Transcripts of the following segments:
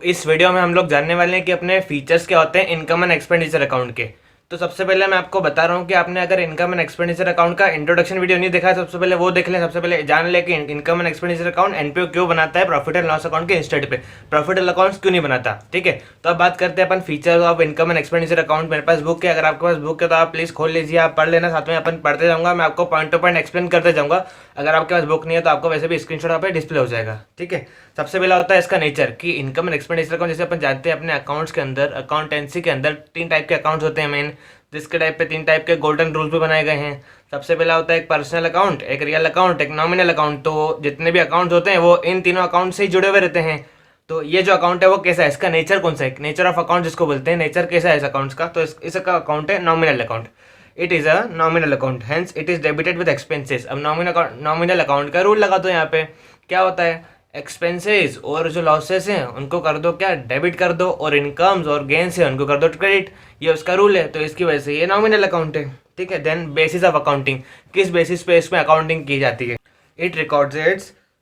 इस वीडियो में हम लोग जानने वाले हैं कि अपने फीचर्स क्या होते हैं इनकम एंड एक्सपेंडिचर अकाउंट के। तो सबसे पहले मैं आपको बता रहा हूँ कि आपने अगर इनकम एंड एक्सपेंडिचर अकाउंट का इंट्रोडक्शन वीडियो नहीं देखा है, सबसे पहले वो देख लें। सबसे पहले जान लें कि income and expenditure account NPO क्यों बनाता है प्रॉफिट एंड लॉस अकाउंट के इंस्टेड पे, प्रॉफिट एंड अकाउंट क्यों नहीं बनाता। ठीक है, तो अब बात करते हैं अपन features of income and expenditure account. मेरे पास बुक है, अगर आपके पास बुक है तो आप प्लीज खोल लीजिए, आप पढ़ लेना, साथ में अपन पढ़ते जाऊंगा, मैं आपको पॉइंट टू पॉइंट एक्सप्लेन करते जाऊंगा। अगर आपके पास बुक नहीं है तो आपको वैसे भी स्क्रीनशॉट पे डिस्प्ले हो जाएगा। ठीक है, सबसे पहला होता है इसका नेचर कि इनकम एंड एक्सपेंडिचर अकाउंट, जैसे अपन जानते हैं अपने अकाउंट्स के अंदर, अकाउंटेंसी के अंदर तीन टाइप के अकाउंट्स होते हैं मेन, जिसके टाइप पे तीन टाइप के गोल्डन रूल्स भी बनाए गए हैं। सबसे पहला होता है एक पर्सनल अकाउंट, एक रियल अकाउंट, एक नॉमिनल अकाउंट। तो जितने भी अकाउंट होते हैं वो इन तीनों अकाउंट से ही जुड़े हुए रहते हैं। तो ये जो अकाउंट है वो कैसा है, इसका नेचर कौन सा है, नेचर ऑफ अकाउंट जिसको बोलते हैं, नेचर कैसा है इस अकाउंट्स का, तो इसका अकाउंट है nominal account. It is a nominal account, hence it is debited with expenses. अब नॉमिनल अकाउंट का रूल लगा दो, यहाँ पे क्या होता है, एक्सपेंसेस और जो लॉसेस हैं उनको कर दो क्या, डेबिट कर दो, और इनकम्स और गेन्स है उनको कर दो क्रेडिट। ये उसका रूल है, तो इसकी वजह से ये नॉमिनल अकाउंट है। ठीक है, देन बेसिस ऑफ अकाउंटिंग, किस बेसिस पे इसमें अकाउंटिंग की जाती है। It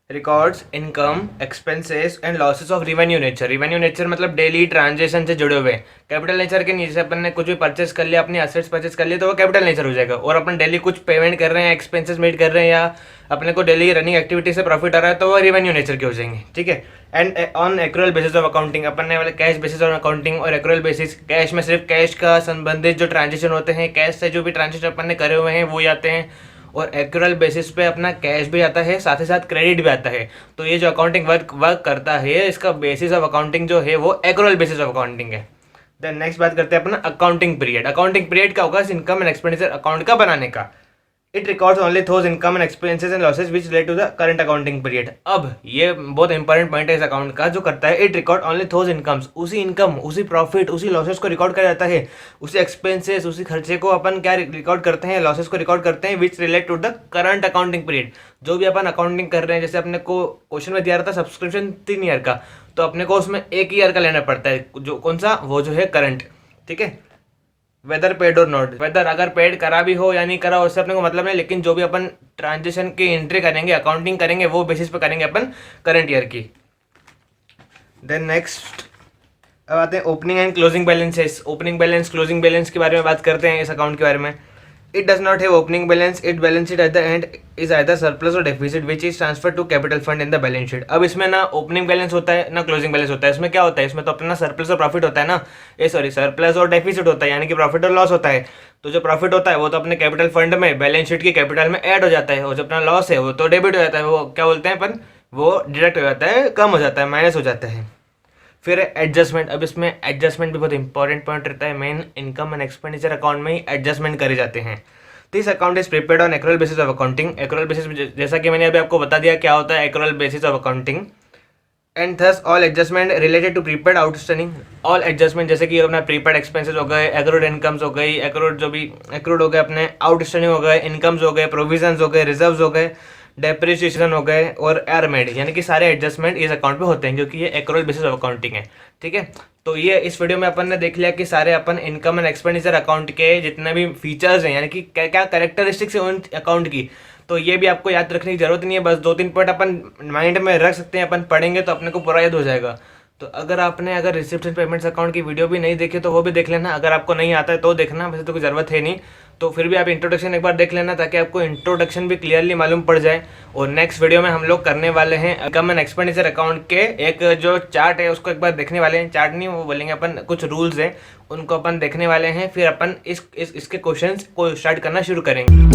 records income, expenses and losses of revenue nature. Revenue nature मतलब डेली ट्रांजेक्शन से जुड़े हुए। कैपिटल नेचर के नीचे अपन ने कुछ भी परचेस कर लिया, अपनी एसेट्स परचेस कर लिए, तो वो कैपिटल नेचर हो जाएगा। और अपन डेली कुछ पेमेंट कर रहे हैं, एक्सपेंसेस मेड कर रहे हैं, या अपने को डेली रनिंग एक्टिविटी से प्रॉफिट आ रहा है, तो वो रिवेन्यू नेचर के हो जाएंगे। ठीक है, and on accrual basis of accounting, अपन ने वाले कैश बेसिस ऑफ अकाउंटिंग और एक्रूअल बेसिस। कैश में सिर्फ कैश का संबंधित जो ट्रांजेक्शन होते हैं, कैश से जो भी ट्रांजेक्शन अपन ने करे हुए हैं वो आते हैं, और एक्रूअल बेसिस पे अपना कैश भी आता है, साथ ही साथ क्रेडिट भी आता है। तो ये जो अकाउंटिंग वर्क करता है, इसका बेसिस ऑफ अकाउंटिंग जो है वो एक्रूअल बेसिस ऑफ अकाउंटिंग है। देन नेक्स्ट बात करते हैं अपना अकाउंटिंग पीरियड। अकाउंटिंग पीरियड का होगा इनकम एंड एक्सपेंडिचर अकाउंट का बनाने का। It records only those income and expenses and losses which relate to the current accounting period. अब ये बहुत इंपॉर्टेंट पॉइंट है इस अकाउंट का, जो करता है it record only those incomes, उसी इनकम, उसी प्रॉफिट, उसी लॉसेस को रिकॉर्ड किया जाता है, उसी एक्सपेंसेस, उसी खर्चे को अपन क्या रिकॉर्ड करते हैं, लॉसेस को रिकॉर्ड करते हैं, which relate to the current accounting period. जो भी अपन अकाउंटिंग कर रहे हैं, जैसे अपने को क्वेश्चन में दिया रहता है सब्सक्रिप्शन 3 ईयर का, तो अपने को उसमें 1 ईयर का लेना पड़ता है, जो कौन सा, वो जो है करंट। ठीक है, वेदर पेड और नॉट, वेदर अगर पेड करा भी हो या नहीं करा उससे अपने को मतलब नहीं, लेकिन जो भी अपन ट्रांजेक्शन की एंट्री करेंगे, अकाउंटिंग करेंगे, वो बेसिस पे करेंगे अपन करंट ईयर की। देन नेक्स्ट अब आते हैं opening and closing balances. Opening balance, closing balance के बारे में बात करते हैं इस अकाउंट के बारे में। It does not have opening balance, it balance sheet at the end is either surplus or deficit which is transfer to capital fund in the balance sheet. अब इसमें ना ओपनिंग बैलेंस होता है ना क्लोजिंग बैलेंस होता है। इसमें क्या होता है, इसमें तो अपना सरप्लस और प्रॉफिट होता है ना, सरप्लस और डेफिसिट होता है, यानी कि प्रॉफिट और लॉस होता है। तो जो प्रॉफिट होता है वो तो अपने कैपिटल फंड में बैलेंस शीट की कैपिटल में ऐड हो जाता है, और जो अपना लॉस है वो तो डेबिट हो जाता है, वो क्या बोलते हैं अपन, वो डिडक्ट हो जाता है, कम हो जाता है, माइनस हो जाता है। फिर एडजस्टमेंट। अब इसमें एडजस्टमेंट भी बहुत इंपॉर्टेंट पॉइंट रहता है, main income and expenditure account में ही एडजस्टमेंट करे जाते हैं। This account is prepared on accrual basis of accounting. Accrual basis, जैसा कि मैंने अभी आपको बता दिया क्या होता है accrual basis of accounting. And thus all adjustment related to prepaid outstanding, all adjustment जैसे कि अपना प्रीपेड एक्सपेंसेस हो गए, एक्रूड इनकम्स हो गई, एक्रूड जो भी एक्रूड हो गए, अपने आउटस्टैंडिंग हो गए, इनकम्स हो गए, प्रोविजंस हो गए, रिजर्व्स हो गए, डेप्रिसिएशन हो गए, और एरमेड, यानी कि सारे एडजस्टमेंट इस अकाउंट पे होते हैं, क्योंकि ये एक्रूअल बेसिस ऑफ अकाउंटिंग है। ठीक है, तो ये इस वीडियो में अपन ने देख लिया कि सारे अपन इनकम एंड एक्सपेंडिचर अकाउंट के जितने भी फीचर्स हैं, यानी कि क्या क्या कैरेक्टरिस्टिक्स हैं उन अकाउंट की, तो ये भी आपको याद रखने की जरूरत नहीं है। बस 2-3 पॉइंट अपन माइंड में रख सकते हैं, अपन पढ़ेंगे तो अपने को पूरा याद हो जाएगा। तो अगर रिसिप्ट एंड पेमेंट्स अकाउंट की वीडियो भी नहीं देखी तो वो भी देख लेना, अगर आपको नहीं आता है तो देखना, वैसे तो कोई ज़रूरत है नहीं, तो फिर भी आप इंट्रोडक्शन एक बार देख लेना, ताकि आपको इंट्रोडक्शन भी क्लियरली मालूम पड़ जाए। और नेक्स्ट वीडियो में हम लोग करने वाले हैं इनकम एंड एक्सपेंडिचर अकाउंट के एक जो चार्ट है उसको एक बार देखने वाले हैं। चार्ट नहीं, वो बोलेंगे अपन, कुछ रूल्स हैं उनको अपन देखने वाले हैं, फिर अपन इसके क्वेश्चंस को स्टार्ट करना शुरू करेंगे।